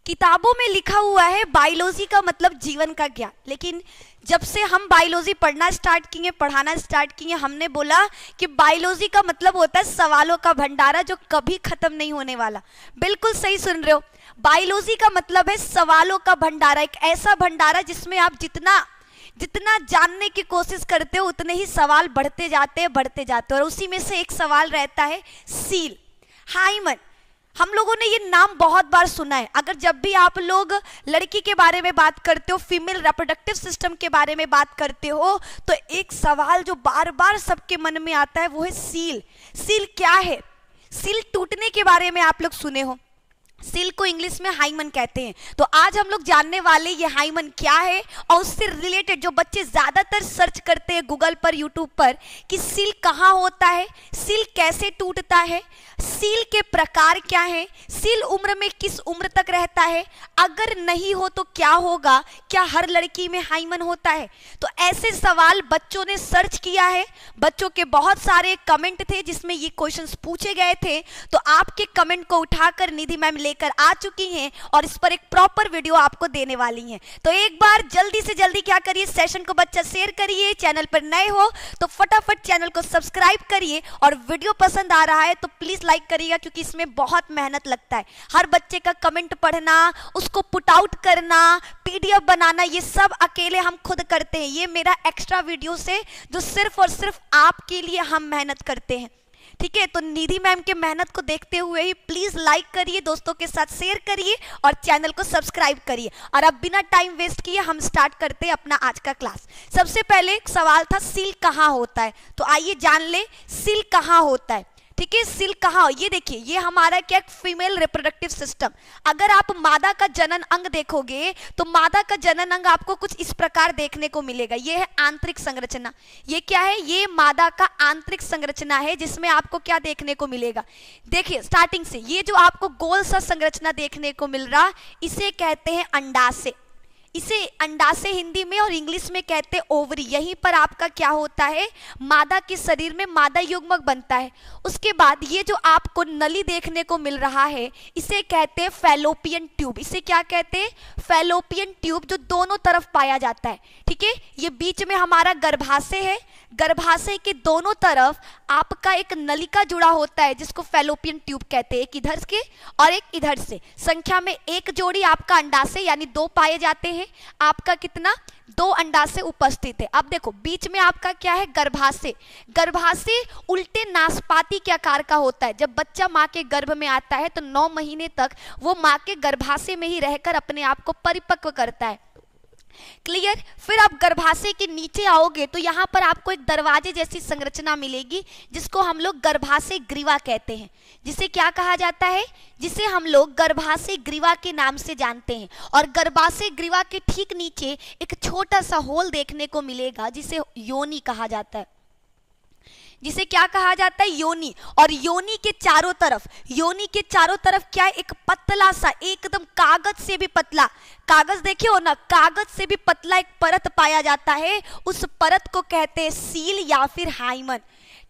किताबों में लिखा हुआ है बायोलॉजी का मतलब जीवन का ज्ञान, लेकिन जब से हम बायोलॉजी पढ़ना स्टार्ट किए, पढ़ाना स्टार्ट किए, हमने बोला कि बायोलॉजी का मतलब होता है सवालों का भंडारा जो कभी खत्म नहीं होने वाला। बिल्कुल सही सुन रहे हो, बायोलॉजी का मतलब है सवालों का भंडारा, एक ऐसा भंडारा जिसमें आप जितना जितना जानने की कोशिश करते हो उतने ही सवाल बढ़ते जाते हैं और उसी में से एक सवाल रहता है सील, हाइमन। हम लोगों ने ये नाम बहुत बार सुना है। अगर जब भी आप लोग लड़की के बारे में बात करते हो, फीमेल रिप्रोडक्टिव सिस्टम के बारे में बात करते हो, तो एक सवाल जो बार बार सबके मन में आता है वो है सील। सील क्या है? सील टूटने के बारे में आप लोग सुने हो, सील को इंग्लिश में हाइमन कहते हैं। तो आज हम लोग जानने वाले ये हाइमन क्या है और उससे रिलेटेड जो बच्चे ज्यादातर सर्च करते हैं गूगल पर, यूट्यूब पर कि सील कहाँ होता है, सील कैसे टूटता है, सील के प्रकार क्या है, सील उम्र में किस उम्र तक रहता है, अगर नहीं हो तो क्या होगा, क्या हर लड़की में हाइमन होता है। तो ऐसे सवाल बच्चों ने सर्च किया है, बच्चों के बहुत सारे कमेंट थे जिसमें ये क्वेश्चंस पूछे गए थे। तो आपके कमेंट को उठाकर निधि मैम लेकर आ चुकी हैं और इस पर एक प्रॉपर वीडियो आपको देने वाली हैं। तो एक बार जल्दी से जल्दी क्या करिए, सेशन को बच्चा शेयर करिए, चैनल पर नए हो तो फटाफट चैनल को सब्सक्राइब करिए और वीडियो पसंद आ रहा है तो प्लीज लाइक करिएगा, क्योंकि इसमें बहुत मेहनत लगता है। हर बच्चे का कमेंट पढ़ना, उसको पुट आउट करना, पीडीएफ बनाना, ये सब अकेले हम खुद करते हैं। ये मेरा एक्स्ट्रा वीडियो से जो सिर्फ और सिर्फ आपके लिए हम मेहनत करते हैं, ठीक है। तो निधि मैम के मेहनत को देखते हुए ही प्लीज लाइक करिए, दोस्तों के साथ शेयर करिए और चैनल को सब्सक्राइब करिए। और अब बिना टाइम वेस्ट किए हम स्टार्ट करते हैं अपना आज का क्लास। सबसे पहले एक सवाल था सील कहाँ होता है, तो आइए जान ले सील कहाँ होता है, ठीक है। सील कहाँ, ये देखिए, ये हमारा क्या फीमेल रिप्रोडक्टिव सिस्टम। अगर आप मादा का जनन अंग देखोगे तो मादा का जनन अंग आपको कुछ इस प्रकार देखने को मिलेगा। ये है आंतरिक संरचना। ये क्या है? ये मादा का आंतरिक संरचना है जिसमें आपको क्या देखने को मिलेगा। देखिए स्टार्टिंग से ये जो आपको गोल सा संरचना देखने को मिल रहा, इसे कहते हैं अंडाशय। इसे अंडाशय हिंदी में और इंग्लिश में कहते हैं ओवरी। यहीं पर आपका क्या होता है, मादा के शरीर में मादा युग्मक बनता है। उसके बाद ये जो आपको नली देखने को मिल रहा है इसे कहते हैं फैलोपियन ट्यूब। इसे क्या कहते हैं? फैलोपियन ट्यूब, जो दोनों तरफ पाया जाता है, ठीक है। ये बीच में हमारा गर्भाशय है, गर्भाशय के दोनों तरफ आपका एक नलिका जुड़ा होता है जिसको फैलोपियन ट्यूब कहते हैं, एक इधर के और एक इधर से। संख्या में एक जोड़ी आपका अंडाशय यानी 2 पाए जाते हैं। आपका कितना? 2 अंडाशय उपस्थित है। अब देखो बीच में आपका क्या है? गर्भाशय। गर्भाशय उल्टे नाशपाती के आकार का होता है। जब बच्चा माँ के गर्भ में आता है तो 9 महीने तक वो माँ के गर्भाशय में ही रहकर अपने आप को परिपक्व करता है। क्लियर? फिर आप गर्भाशय के नीचे आओगे तो यहाँ पर आपको एक दरवाजे जैसी संरचना मिलेगी जिसको हम लोग गर्भाशय ग्रीवा कहते हैं। जिसे क्या कहा जाता है? जिसे हम लोग गर्भाशय ग्रीवा के नाम से जानते हैं। और गर्भाशय ग्रीवा के ठीक नीचे एक छोटा सा होल देखने को मिलेगा जिसे योनि कहा जाता है। जिसे क्या कहा जाता है? योनि। और योनि के चारों तरफ क्या है? एक पतला सा, एकदम कागज से भी पतला, कागज देखे हो ना, कागज से भी पतला एक परत पाया जाता है। उस परत को कहते हैं सील या फिर हाइमन,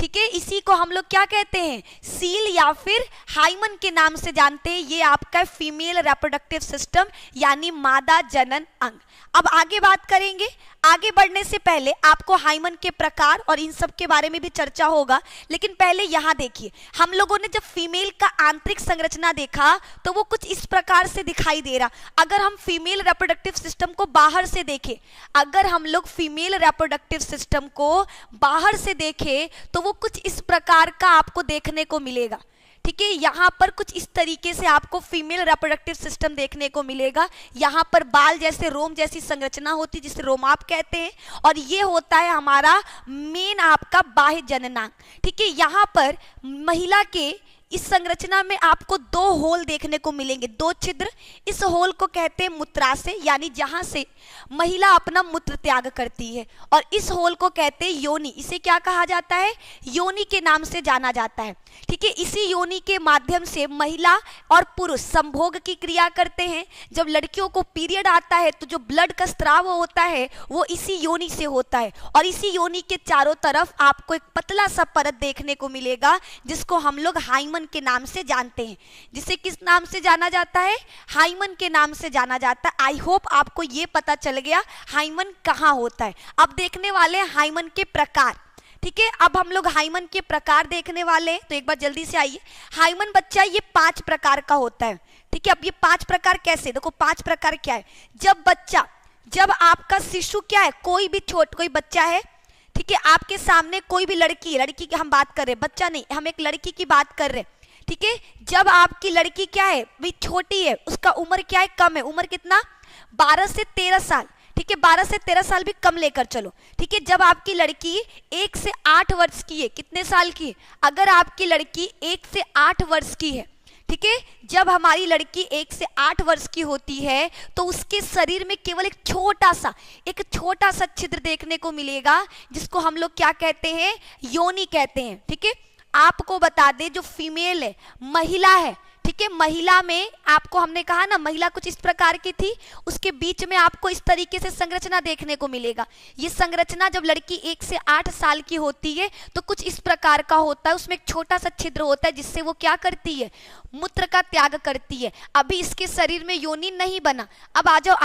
ठीक है। इसी को हम लोग क्या कहते हैं? सील या फिर हाइमन के नाम से जानते हैं। ये आपका फीमेल रिप्रोडक्टिव सिस्टम यानी मादा जनन अंग। अब आगे बात करेंगे। आगे बढ़ने से पहले आपको हाइमन के प्रकार और इन सब के बारे में भी चर्चा होगा, लेकिन पहले यहाँ देखिए, हम लोगों ने जब फीमेल का आंतरिक संरचना देखा तो वो कुछ इस प्रकार से दिखाई दे रहा। अगर हम फीमेल रिप्रोडक्टिव सिस्टम को बाहर से देखें, अगर हम लोग फीमेल रिप्रोडक्टिव सिस्टम को बाहर से देखें तो वो कुछ इस प्रकार का आपको देखने को मिलेगा, ठीक है। यहाँ पर कुछ इस तरीके से आपको फीमेल रिप्रोडक्टिव सिस्टम देखने को मिलेगा। यहाँ पर बाल जैसे, रोम जैसी संरचना होती है जिसे रोमाप कहते हैं, और ये होता है हमारा मेन आपका बाह्य जननांग, ठीक है। यहाँ पर महिला के इस संरचना में आपको 2 होल देखने को मिलेंगे, 2 छिद्र। इस होल को कहते हैं मूत्राशय यानी जहां से महिला अपना मूत्र त्याग करती है, और इस होल को कहते हैं योनि। इसे क्या कहा जाता है? योनि के नाम से जाना जाता है, ठीक है। इसी योनि के माध्यम से महिला और पुरुष संभोग की क्रिया करते हैं। जब लड़कियों को पीरियड आता है तो जो ब्लड का स्राव होता है वो इसी योनि से होता है, और इसी योनि के चारों तरफ आपको एक पतला सा परत देखने को मिलेगा जिसको हम लोग हाइमन हाइमन के नाम से जानते हैं। जिसे किस नाम से जाना जाता है? हाइमन के नाम से जाना जाता है। आई होप आपको ये पता चल गया हाइमन कहाँ होता है। अब देखने वाले हैं हाइमन के प्रकार। ठीक है, अब हम लोग हाइमन के प्रकार देखने वाले हैं, तो एक बार जल्दी से आइए। हाइमन बच्चा ये 5 प्रकार का होता है। ठीक है, अब ये 5 प्रकार कैसे? देखो 5 प्रकार क्या है। जब आपका शिशु क्या है, कोई भी कोई बच्चा है, ठीक है, आपके सामने कोई भी लड़की की हम बात कर रहे हैं, बच्चा नहीं, हम एक लड़की की बात कर रहे हैं। ठीक है, जब आपकी लड़की क्या है, भी छोटी है, उसका उम्र क्या है, कम है, उम्र कितना? 12 से 13 साल। ठीक है, 12 से 13 साल भी कम लेकर चलो। ठीक है, जब आपकी लड़की 1 से 8 वर्ष की है, कितने साल की? अगर आपकी लड़की 1 से 8 वर्ष की है, ठीक है, जब हमारी लड़की 1 से 8 वर्ष की होती है तो उसके शरीर में केवल एक छोटा सा छिद्र देखने को मिलेगा, जिसको हम लोग क्या कहते हैं? योनि कहते हैं। ठीक है, आपको बता दें जो फीमेल है, महिला है, ठीक है, महिला में आपको हमने कहा ना, महिला कुछ इस प्रकार की थी, उसके बीच में आपको इस तरीके से संरचना देखने को मिलेगा। ये संरचना जब लड़की 1 से 8 साल की होती है तो कुछ इस प्रकार का होता है, उसमें एक छोटा सा छिद्र होता है, जिससे वो क्या करती है? मूत्र का त्याग करती है। अभी इसके शरीर में योनि नहीं बना। अब आ जाओ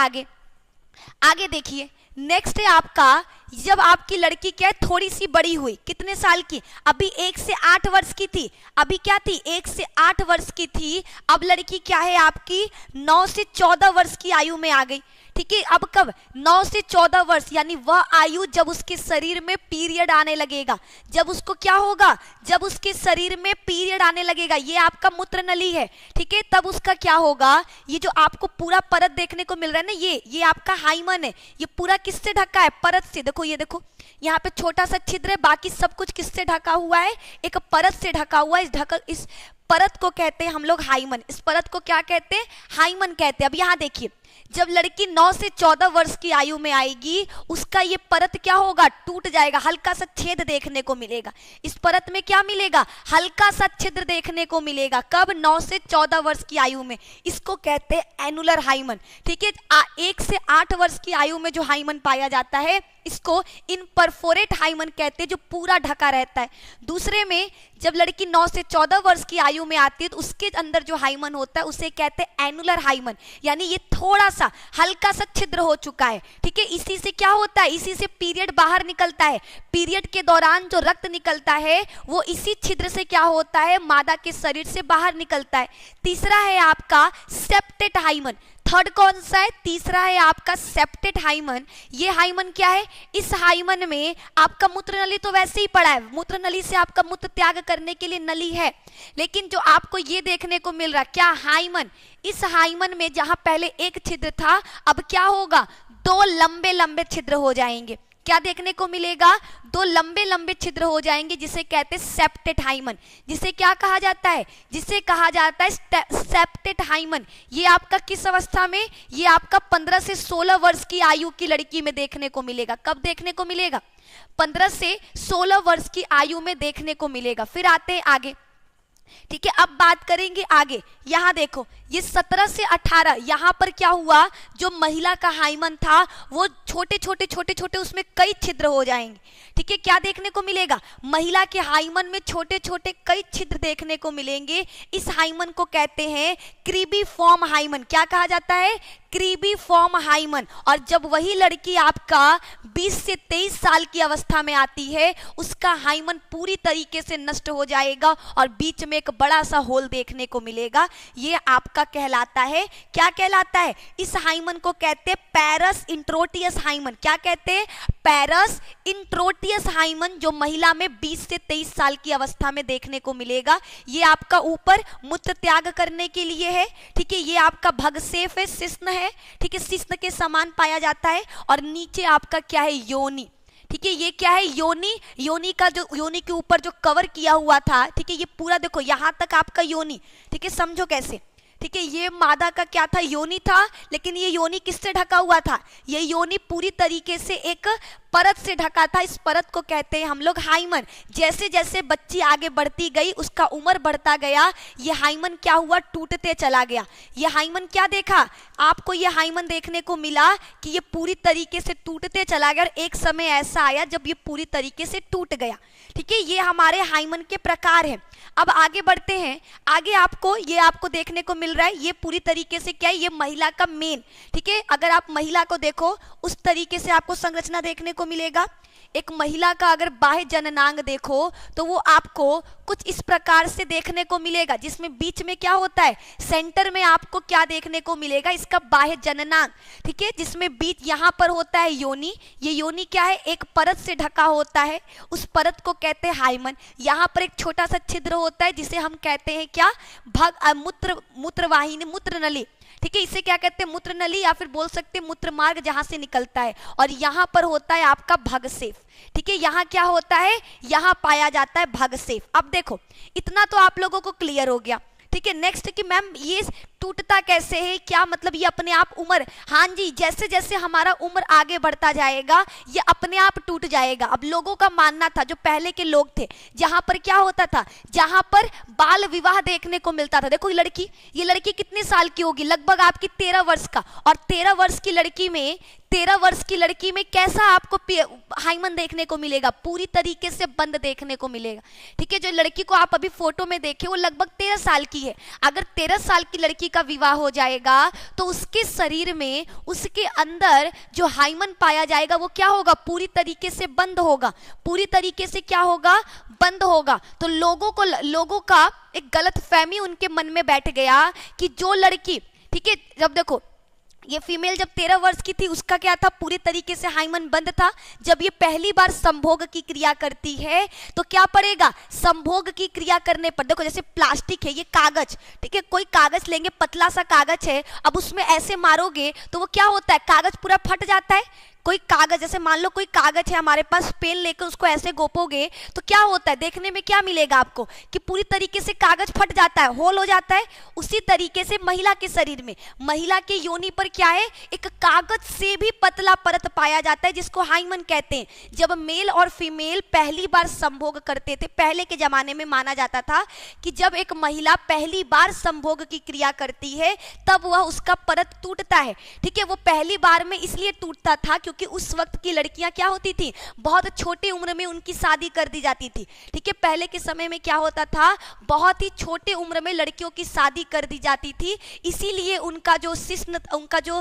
आगे देखिए। नेक्स्ट है आपका, जब आपकी लड़की क्या है, थोड़ी सी बड़ी हुई, कितने साल की? अभी 1 से 8 वर्ष की थी। अभी क्या थी? 1 से 8 वर्ष की थी। अब लड़की क्या है आपकी? 9 से 14 वर्ष की आयु में आ गई। ठीक है, अब कब? 9 से 14 वर्ष, यानी वह आयु जब उसके शरीर में पीरियड आने लगेगा। जब उसको क्या होगा? जब उसके शरीर में पीरियड आने लगेगा, ये आपका मूत्र नली है। ठीक है, तब उसका क्या होगा? ये जो आपको पूरा परत देखने को मिल रहा है ना, ये आपका हाइमन है। ये पूरा किससे ढका है? परत से। देखो ये देखो, यहाँ पे छोटा सा छिद्र है, बाकी सब कुछ किससे ढका हुआ है? एक परत से ढका हुआ है। इस परत को कहते हैं हम लोग हाइमन। इस परत को क्या कहते हैं? हाइमन कहते हैं। अब यहाँ देखिए, जब लड़की 9 से 14 वर्ष की आयु में आएगी, उसका ये परत क्या होगा? टूट जाएगा, हल्का सा छेद देखने को मिलेगा। इस परत में क्या मिलेगा? हल्का सा छिद्र देखने को मिलेगा। कब? 9 से 14 वर्ष की आयु में। इसको कहते हैं एनुलर हाइमन। ठीक है, 1 से 8 वर्ष की आयु में जो हाइमन पाया जाता है, इसको इनपरफोरेट हाइमन कहते हैं, जो पूरा ढका रहता है। दूसरे में जब लड़की 9 से 14 वर्ष की आयु में आती है तो उसके अंदर जो हाइमन होता है उसे कहते हैं एनुलर हाइमन, यानी ये थोड़ा सा हल्का सा छिद्र हो चुका है। ठीक है, इसी से क्या होता है? इसी से पीरियड बाहर निकलता है। पीरियड के दौरान जो रक्त निकलता है वो इसी छिद्र से क्या होता है? मादा के शरीर से बाहर निकलता है। तीसरा है आपका सेप्टेट हाइमन। थर्ड कौन सा है? तीसरा है आपका सेप्टेट हाइमन। ये हाइमन क्या है? इस हाइमन में आपका मूत्र नली तो वैसे ही पड़ा है, मूत्र नली से आपका मूत्र त्याग करने के लिए नली है, लेकिन जो आपको ये देखने को मिल रहा क्या? हाइमन। इस हाइमन में जहां पहले एक छिद्र था, अब क्या होगा? 2 लंबे लंबे छिद्र हो जाएंगे। क्या देखने को मिलेगा? 2 लंबे लंबे छिद्र हो जाएंगे, जिसे कहते हैं सेप्टेट हाइमन। जिसे क्या कहा जाता है? जिसे कहा जाता है सेप्टेट हाइमन। ये आपका किस अवस्था में? ये आपका 15 से 16 वर्ष की आयु की लड़की में देखने को मिलेगा। कब देखने को मिलेगा? 15 से 16 वर्ष की आयु में देखने को मिलेगा। फिर आते हैं आगे। ठीक है, अब बात करेंगे आगे। यहां देखो, ये 17 से 18, यहां पर क्या हुआ? जो महिला का हाइमन था वो छोटे छोटे उसमें कई छिद्र हो जाएंगे। ठीक है, क्या देखने को मिलेगा? महिला के हाइमन में छोटे छोटे कई छिद्र देखने को मिलेंगे। इस हाइमन को कहते हैं क्रीबीफॉर्म हाइमन। क्या कहा जाता है? क्रीबीफॉर्म हाइमन। और जब वही लड़की आपका 20 से 23 साल की अवस्था में आती है, उसका हाइमन पूरी तरीके से नष्ट हो जाएगा और बीच में एक बड़ा सा होल देखने को मिलेगा। ये आपका कहलाता है, क्या कहलाता है? इस हाइमन को कहते हैं पैरस इंट्रोटियस हाइमन। क्या कहते हैं? पैरस इंट्रोटियस हाइमन, जो महिला में 20 से 23 साल की अवस्था में देखने को मिलेगा। ये आपका ऊपर मूत्र त्याग करने के लिए है। ठीक है, ये आपका भगसेफ है, शिश्न है। ठीक है, शिश्न के समान पाया जाता है। और नीचे आपका क्या है? योनि। ठीक है, ये क्या है? योनि। योनि का जो योनि के ऊपर जो कवर किया हुआ था, ठीक है, ये पूरा देखो यहां तक आपका योनि। ठीक है, समझो कैसे। ठीक है, ये मादा का क्या था? योनि था, लेकिन ये योनि किससे ढका हुआ था? ये योनि पूरी तरीके से एक परत से ढका था, इस परत को कहते हैं हम लोग हाइमन। जैसे जैसे बच्ची आगे बढ़ती गई, उसका उम्र बढ़ता गया, ये हाइमन क्या हुआ, टूटते चला गया। ये हाइमन क्या देखा आपको, ये हाइमन देखने को मिला कि ये पूरी तरीके से टूटते चला गया, और एक समय ऐसा आया जब ये पूरी तरीके से टूट गया। ठीक है, ये हमारे हाइमन के प्रकार हैं। अब आगे बढ़ते हैं, आगे आपको देखने को मिल रहा है, ये पूरी तरीके से क्या है, ये महिला का मेन। ठीक है, अगर आप महिला को देखो उस तरीके से आपको संरचना देखने को मिलेगा। एक महिला का अगर बाह्य जननांग देखो तो वो आपको कुछ इस प्रकार से देखने को मिलेगा, जिसमें बीच में क्या होता है, सेंटर में आपको क्या देखने को मिलेगा, इसका बाह्य जननांग। ठीक है, जिसमें बीच यहाँ पर होता है योनि। ये योनि क्या है, एक परत से ढका होता है, उस परत को कहते हैं हाइमन। यहाँ पर एक छोटा सा छिद्र होता है जिसे हम कहते हैं क्या, मूत्रवाहिनी, मूत्रनली। ठीक है, इसे क्या कहते हैं, मूत्र नली, या फिर बोल सकते हैं मूत्र मार्ग, जहां से निकलता है। और यहाँ पर होता है आपका भगसेफ। ठीक है, यहाँ क्या होता है, यहाँ पाया जाता है भगसेफ। अब देखो, इतना तो आप लोगों को क्लियर हो गया। ठीक है, नेक्स्ट कि मैम ये टूटता कैसे है, क्या मतलब ये अपने आप उम्र, हाँ जी, जैसे जैसे हमारा उम्र आगे बढ़ता जाएगा ये अपने आप टूट जाएगा। अब लोगों का मानना था, जो पहले के लोग थे, जहां पर क्या होता था, जहां पर बाल विवाह देखने को मिलता था। देखो ये लड़की कितने साल की होगी, लगभग आपकी 13 वर्ष का, और 13 वर्ष की लड़की में कैसा आपको हाइमन देखने को मिलेगा, पूरी तरीके से बंद देखने को मिलेगा। ठीक है, जो लड़की को आप अभी फोटो में देखे वो लगभग 13 साल की है। अगर 13 साल की लड़की का विवाह हो जाएगा तो उसके शरीर में, उसके अंदर जो हाइमन पाया जाएगा वो क्या होगा, पूरी तरीके से बंद होगा। पूरी तरीके से क्या होगा, बंद होगा। तो लोगों का एक गलत फहमी उनके मन में बैठ गया कि जो लड़की, ठीक है, जब देखो ये फीमेल जब 13 वर्ष की थी, उसका क्या था, पूरी तरीके से हाइमन बंद था। जब ये पहली बार संभोग की क्रिया करती है तो क्या पड़ेगा, संभोग की क्रिया करने पर, देखो जैसे प्लास्टिक है, ये कागज, ठीक है, कोई कागज लेंगे, पतला सा कागज है, अब उसमें ऐसे मारोगे तो वो क्या होता है, कागज पूरा फट जाता है। कोई कागज, जैसे मान लो कोई कागज है हमारे पास, पेन लेकर उसको ऐसे गोपोगे तो क्या होता है, देखने में क्या मिलेगा आपको कि पूरी तरीके से कागज फट जाता है, होल हो जाता है। उसी तरीके से महिला के शरीर में, महिला के योनि पर क्या है, एक कागज से भी पतला परत पाया जाता है, जिसको हाइमन कहते हैं। जब मेल और फीमेल पहली बार संभोग करते थे, पहले के जमाने में माना जाता था कि जब एक महिला पहली बार संभोग की क्रिया करती है तब वह उसका परत टूटता है। ठीक है, वो पहली बार में इसलिए टूटता था क्योंकि उस वक्त की लड़कियां क्या होती थी, बहुत छोटी उम्र में उनकी शादी कर दी जाती थी। ठीक है, पहले के समय में क्या होता था, बहुत ही छोटे उम्र में लड़कियों की शादी कर दी जाती थी, इसीलिए उनका जो शिश्न, उनका जो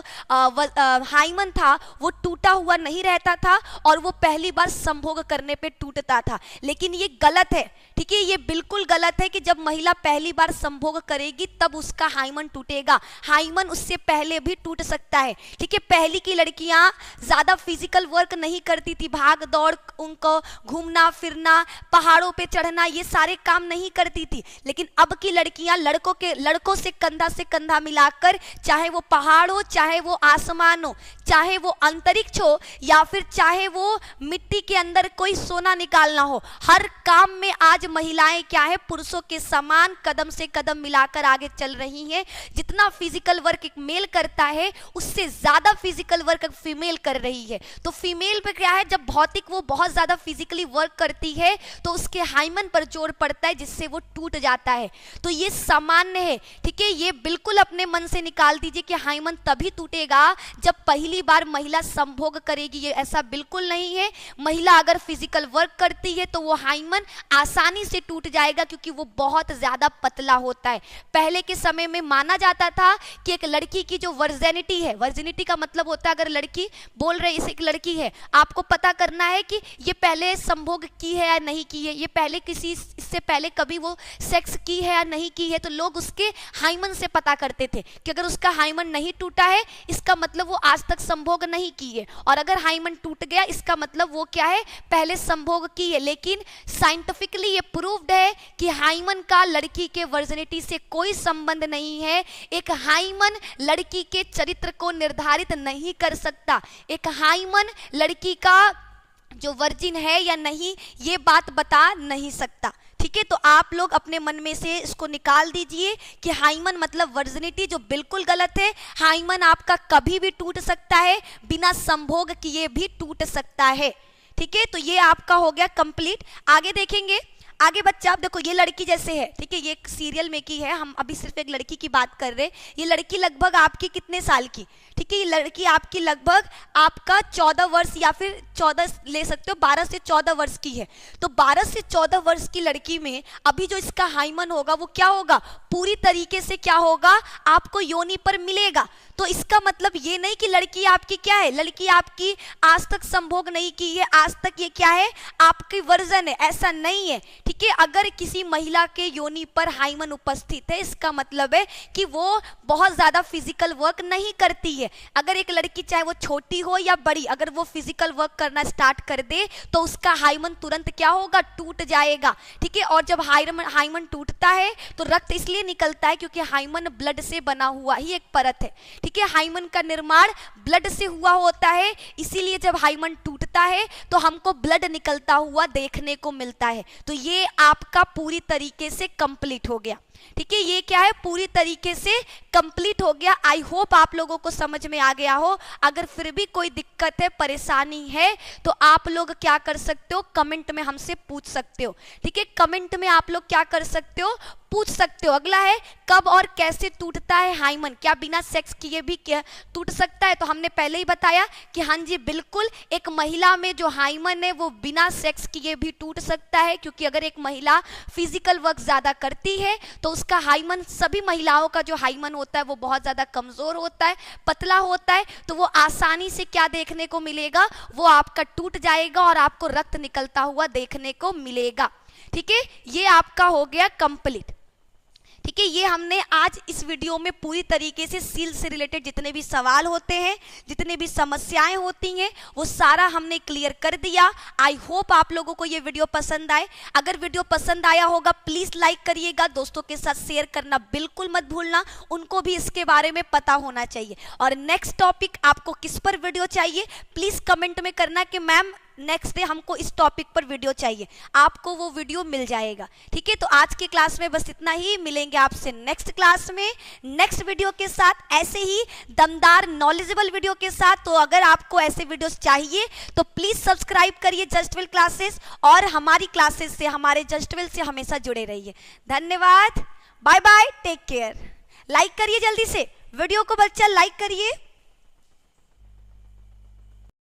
हाइमन था वो टूटा हुआ नहीं रहता था और वो पहली बार संभोग करने पे टूटता था। लेकिन ये गलत है। ठीक है, ये बिल्कुल गलत है कि जब महिला पहली बार संभोग करेगी तब उसका हाइमन टूटेगा। हाइमन उससे पहले भी टूट सकता है। ठीक है, पहली की लड़कियां ज्यादा फिजिकल वर्क नहीं करती थी, भाग दौड़, उनको घूमना फिरना, पहाड़ों पे चढ़ना, ये सारे काम नहीं करती थी। लेकिन अब की लड़कियां लड़कों से कंधा मिलाकर, चाहे वो पहाड़ हो, चाहे वो आसमान हो, चाहे वो अंतरिक्ष हो, या फिर चाहे वो मिट्टी के अंदर कोई सोना निकालना हो, हर काम में आज महिलाएं क्या है, पुरुषों के समान कदम से कदम मिलाकर आगे चल रही हैं। जितना फिजिकल वर्क एक मेल करता है उससे ज्यादा फिजिकल वर्क फीमेल कर रही है। तो फीमेल पे क्या है, जब भौतिक वो बहुत ज्यादा फिजिकली वर्क करती है तो उसके हाइमन पर जोर पड़ता है, जिससे वो टूट जाता है। तो ये सामान्य है। ठीक है, ये बिल्कुल अपने मन से निकाल दीजिए कि हाइमन तभी टूटेगा जब पहली बार महिला संभोग करेगी, ये ऐसा बिल्कुल नहीं है। महिला अगर फिजिकल वर्क करती है तो वो हाइमन आसानी से टूट जाएगा, क्योंकि वो बहुत ज्यादा पतला होता है। पहले के समय में माना जाता था कि एक लड़की की जो वर्जिनिटी है, वर्जिनिटी का मतलब होता है, अगर लड़की बोल रही है एक लड़की है, आपको पता करना है कि ये पहले संभोग की है या नहीं की है, ये पहले किसी इससे पहले कभी वो सेक्स की है या नहीं की है, तो लोग उसके हाइमन से पता करते थे कि अगर उसका हाइमन नहीं टूटा है इसका मतलब वो आज तक संभोग नहीं की है, और अगर हाइमन टूट गया इसका मतलब वो क्या है, पहले संभोग की है। लेकिन साइंटिफिकली ये प्रूव्ड है कि हाइमन का लड़की के वर्जिनिटी से कोई संबंध नहीं है। एक हाइमन लड़की के चरित्र को निर्धारित नहीं कर सकता। एक हाइमन लड़की का जो वर्जिन है या नहीं ये बात बता नहीं सकता। ठीक ठीक है, तो आप लोग अपने मन में से इसको निकाल दीजिए कि हाइमन मतलब वर्जिनिटी, जो बिल्कुल गलत है। हाइमन आपका कभी भी टूट सकता है, बिना संभोग किए भी टूट सकता है। ठीक है, तो ये आपका हो गया कंप्लीट। आगे देखेंगे, आगे बच्चा, आप देखो ये लड़की जैसे है, ठीक है, ये एक सीरियल में की है, हम अभी सिर्फ एक लड़की की बात कर रहे हैं। ये लड़की लगभग आपकी कितने साल की, ठीक है, ये लड़की आपकी लगभग आपका 14 वर्ष या फिर 14 ले सकते हो, 12 से 14 वर्ष की है। तो 12 से 14 वर्ष की लड़की में अभी जो इसका हाइमन होगा वो क्या होगा, पूरी तरीके से क्या होगा, आपको योनि पर मिलेगा। तो इसका मतलब ये नहीं कि लड़की आपकी क्या है, लड़की आपकी आज तक संभोग नहीं की है, आज तक ये क्या है, आपकी वर्जन है, ऐसा नहीं है। ठीक है, अगर किसी महिला के योनि पर हाइमन उपस्थित है, इसका मतलब है कि वो बहुत ज्यादा फिजिकल वर्क नहीं करती है। अगर एक लड़की चाहे वो छोटी हो या बड़ी, अगर वो फिजिकल वर्क करना स्टार्ट कर दे तो उसका हाइमन तुरंत क्या होगा, टूट जाएगा। ठीक है, और जब हाइमन टूटता है तो रक्त इसलिए निकलता है क्योंकि हाइमन ब्लड से बना हुआ ही एक परत है। ठीक है, हाइमन का निर्माण ब्लड से हुआ होता है, इसीलिए जब हाइमन टूटता है तो हमको ब्लड निकलता हुआ देखने को मिलता है। तो ये आपका पूरी तरीके से कंप्लीट हो गया। ठीक है, ये क्या है, पूरी तरीके से कंप्लीट हो गया। आई होप आप लोगों को समझ में आ गया हो। अगर फिर भी कोई दिक्कत है, परेशानी है, तो आप लोग क्या कर सकते हो, कमेंट में हमसे पूछ सकते हो। ठीक है, कमेंट में आप लोग क्या कर सकते हो, पूछ सकते हो। अगला है, कब और कैसे टूटता है हाइमन, क्या बिना सेक्स किए भी क्या टूट सकता है? तो हमने पहले ही बताया कि हाँ जी बिल्कुल, एक महिला में जो हाइमन है वो बिना सेक्स किए भी टूट सकता है, क्योंकि अगर एक महिला फिजिकल वर्क ज्यादा करती है तो उसका हाइमन, सभी महिलाओं का जो हाइमन होता है वो बहुत ज्यादा कमजोर होता है, पतला होता है, तो वो आसानी से क्या देखने को मिलेगा, वो आपका टूट जाएगा और आपको रक्त निकलता हुआ देखने को मिलेगा। ठीक है, ये आपका हो गया कंप्लीट। ठीक है, ये हमने आज इस वीडियो में पूरी तरीके से सील से रिलेटेड जितने भी सवाल होते हैं, जितने भी समस्याएं होती हैं, वो सारा हमने क्लियर कर दिया। आई होप आप लोगों को ये वीडियो पसंद आए। अगर वीडियो पसंद आया होगा प्लीज लाइक करिएगा, दोस्तों के साथ शेयर करना बिल्कुल मत भूलना, उनको भी इसके बारे में पता होना चाहिए। और नेक्स्ट टॉपिक आपको किस पर वीडियो चाहिए प्लीज कमेंट में करना कि मैम नेक्स्ट डे हमको इस टॉपिक पर वीडियो चाहिए, आपको वो वीडियो मिल जाएगा। ठीक है, तो आज की क्लास में बस इतना ही, मिलेंगे आपसे नेक्स्ट क्लास में नेक्स्ट वीडियो के साथ, ऐसे ही दमदार नॉलेजेबल वीडियो के साथ। तो अगर आपको ऐसे वीडियोस चाहिए तो प्लीज सब्सक्राइब करिए जस्टवेल क्लासेस, और हमारी क्लासेस से, हमारे जस्टवेल से हमेशा जुड़े रहिए। धन्यवाद, bye bye, take care. Like करिए जल्दी से वीडियो को, बच्चा लाइक करिए।